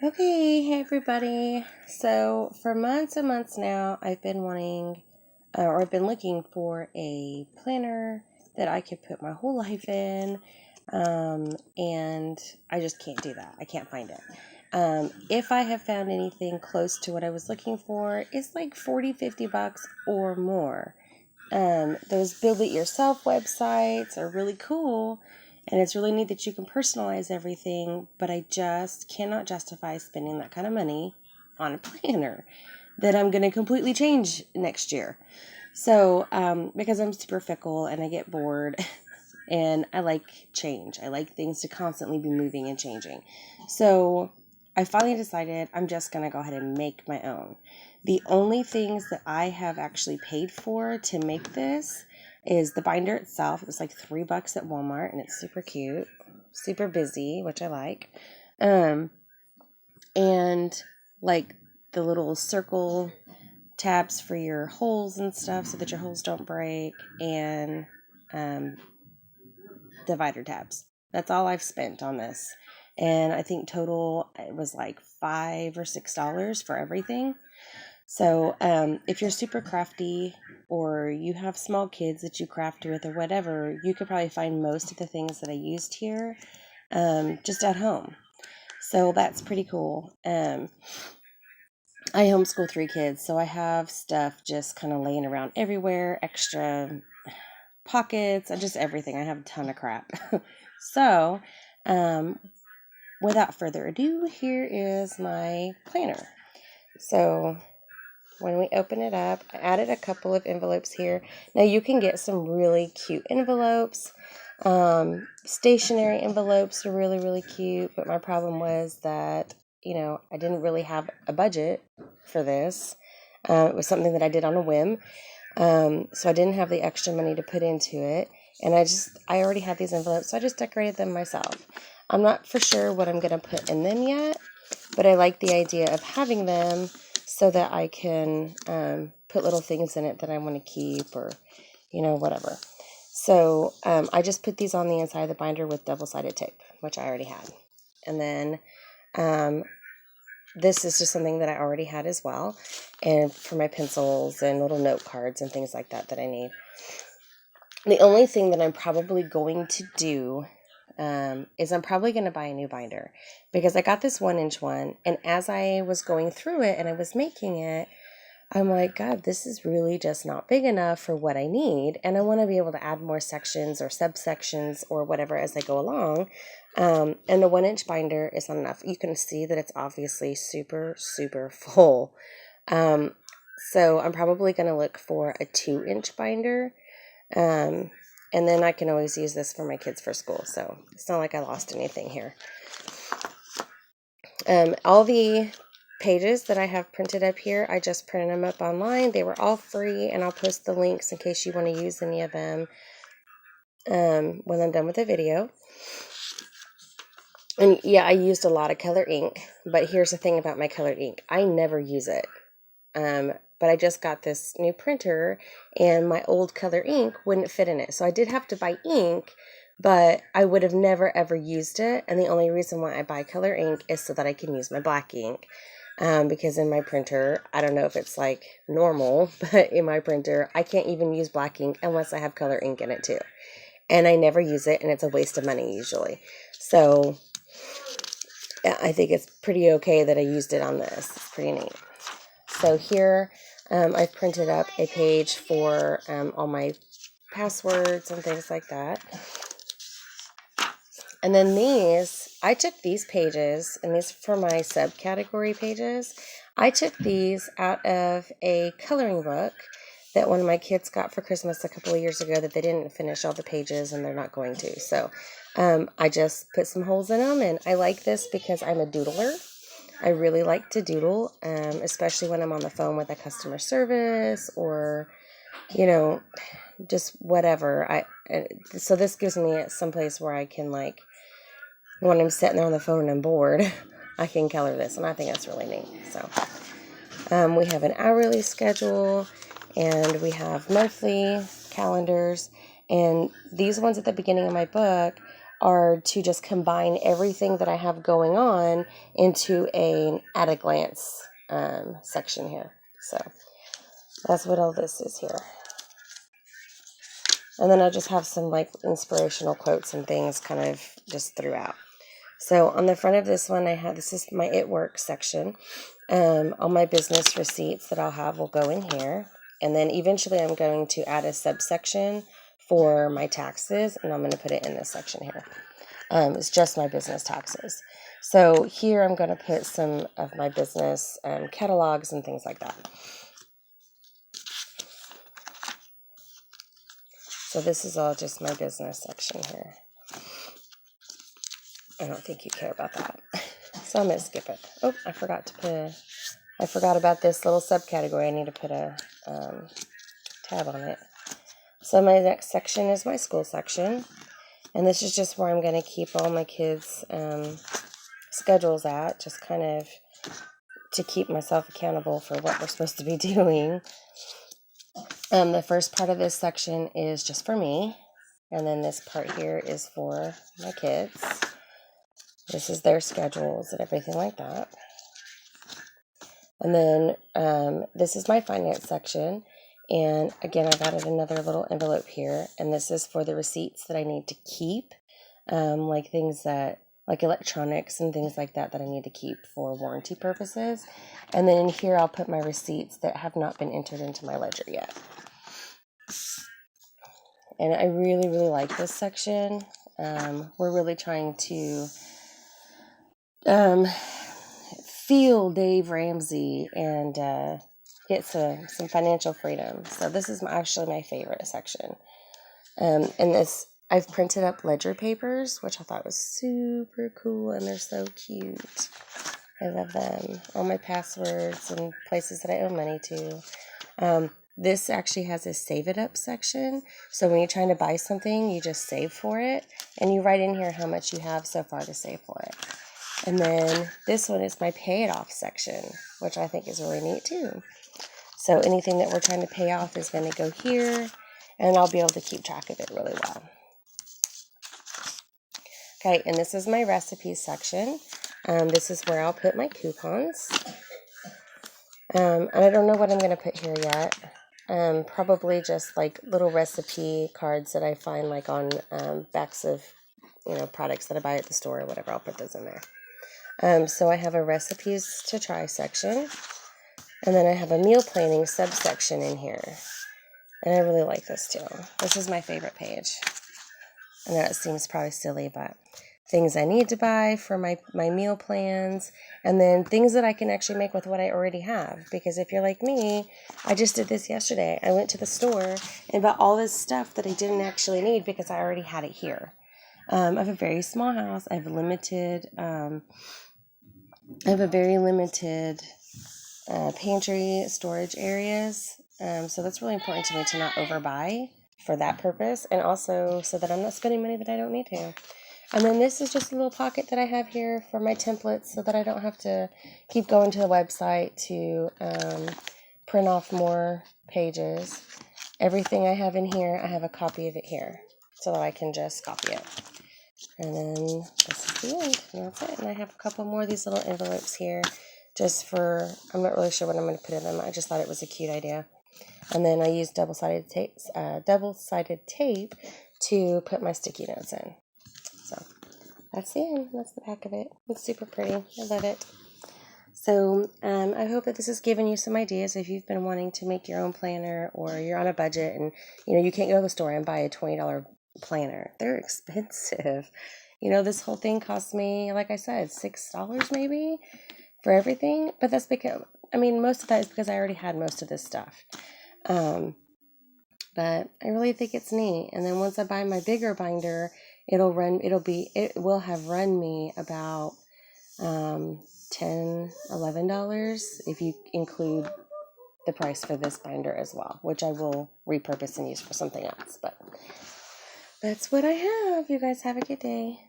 Okay, hey everybody. So for months and months now, I've been I've been looking for a planner that I could put my whole life in, and I just can't do that. I can't find it. If I have found anything close to what I was looking for, it's like 40, 50 bucks or more. Those build it yourself websites are really cool, and it's really neat that you can personalize everything, but I just cannot justify spending that kind of money on a planner that I'm going to completely change next year. So, because I'm super fickle and I get bored and I like change, I like things to constantly be moving and changing. So, I finally decided I'm just going to go ahead and make my own. The only things that I have actually paid for to make this is the binder itself. It was like $3 at Walmart, and it's super cute, super busy, which I like. And like the little circle tabs for your holes and stuff so that your holes don't break, and divider tabs. That's all I've spent on this. And I think total it was like $5 or $6 for everything. So if you're super crafty or you have small kids that you craft with or whatever, you could probably find most of the things that I used here just at home. So that's pretty cool. I homeschool 3 kids, so I have stuff just kind of laying around everywhere, extra pockets, and just everything. I have a ton of crap. So without further ado, here is my planner. So when we open it up, I added a couple of envelopes here. Now you can get some really cute envelopes. Stationary envelopes are really, really cute, but my problem was that, I didn't really have a budget for this. It was something that I did on a whim. So I didn't have the extra money to put into it. And I already had these envelopes, so I just decorated them myself. I'm not for sure what I'm going to put in them yet, but I like the idea of having them so that I can put little things in it that I want to keep or, whatever. So I just put these on the inside of the binder with double-sided tape, which I already had. And then this is just something that I already had as well, and for my pencils and little note cards and things like that I need. The only thing that I'm probably going to do is I'm probably going to buy a new binder, because I got this 1-inch one, and as I was going through it and I was making it, I'm like, God, this is really just not big enough for what I need, and I want to be able to add more sections or subsections or whatever as I go along. And the 1-inch binder is not enough. You can see that it's obviously super, super full. So I'm probably going to look for a 2-inch binder. And then I can always use this for my kids for school. So it's not like I lost anything here. All the pages that I have printed up here, I just printed them up online. They were all free, and I'll post the links in case you want to use any of them when I'm done with the video. And yeah, I used a lot of color ink, but here's the thing about my colored ink. I never use it. But I just got this new printer, and my old color ink wouldn't fit in it. So I did have to buy ink, but I would have never ever used it. And the only reason why I buy color ink is so that I can use my black ink. Because in my printer, I don't know if it's like normal, but in my printer, I can't even use black ink unless I have color ink in it too. And I never use it, and it's a waste of money usually. So I think it's pretty okay that I used it on this. It's pretty neat. So here I've printed up a page for all my passwords and things like that. And then I took these pages, and these for my subcategory pages. I took these out of a coloring book that one of my kids got for Christmas a couple of years ago that they didn't finish all the pages, and they're not going to. So I just put some holes in them, and I like this because I'm a doodler. I really like to doodle, especially when I'm on the phone with a customer service or, just whatever. So this gives me some place where I can, like, when I'm sitting there on the phone and I'm bored, I can color this, and I think that's really neat. So we have an hourly schedule, and we have monthly calendars, and these ones at the beginning of my book are to just combine everything that I have going on into an at a glance section here. So that's what all this is here. And then I just have some like inspirational quotes and things kind of just throughout. So on the front of this one, this is my It Works section. All my business receipts that I'll have will go in here. And then eventually I'm going to add a subsection for my taxes, and I'm going to put it in this section here. It's just my business taxes. So here I'm going to put some of my business catalogs and things like that. So this is all just my business section here. I don't think you care about that. So I'm going to skip it. Oh, I forgot about this little subcategory. I need to put a tab on it. So my next section is my school section. And this is just where I'm going to keep all my kids' schedules at, just kind of to keep myself accountable for what we're supposed to be doing. The first part of this section is just for me. And then this part here is for my kids. This is their schedules and everything like that. And then this is my finance section. And again, I've added another little envelope here. And this is for the receipts that I need to keep. Like things that, like electronics and things like that I need to keep for warranty purposes. And then in here, I'll put my receipts that have not been entered into my ledger yet. And I really, really like this section. We're really trying to feel Dave Ramsey and get some financial freedom. So this is actually my favorite section. And this, I've printed up ledger papers, which I thought was super cool, and they're so cute. I love them. All my passwords and places that I owe money to. This actually has a save it up section. So when you're trying to buy something, you just save for it. And you write in here how much you have so far to save for it. And then this one is my pay it off section, which I think is really neat too. So anything that we're trying to pay off is going to go here. And I'll be able to keep track of it really well. Okay, and this is my recipes section. This is where I'll put my coupons. And I don't know what I'm going to put here yet. Probably just like little recipe cards that I find like on backs of, products that I buy at the store or whatever. I'll put those in there. So I have a recipes to try section. And then I have a meal planning subsection in here. And I really like this too. This is my favorite page. I know it seems probably silly, but things I need to buy for my meal plans, and then things that I can actually make with what I already have. Because if you're like me, I just did this yesterday. I went to the store and bought all this stuff that I didn't actually need because I already had it here. I have a very small house. I have very limited pantry storage areas. So that's really important to me to not overbuy for that purpose, and also so that I'm not spending money that I don't need to. And then this is just a little pocket that I have here for my templates so that I don't have to keep going to the website to print off more pages. Everything I have in here, I have a copy of it here so that I can just copy it. And then this is the end, and that's it. And I have a couple more of these little envelopes here just for, I'm not really sure what I'm going to put in them. I just thought it was a cute idea. And then I used double-sided tape to put my sticky notes in. So that's the end. That's the back of it. It's super pretty. I love it. So I hope that this has given you some ideas if you've been wanting to make your own planner, or you're on a budget and you can't go to the store and buy a $20 planner. They're expensive. This whole thing cost me, like I said, $6 maybe for everything. But that's because, most of that is because I already had most of this stuff. But I really think it's neat. And then once I buy my bigger binder, it will have run me about $10, $11 if you include the price for this binder as well, which I will repurpose and use for something else. But that's what I have. You guys have a good day.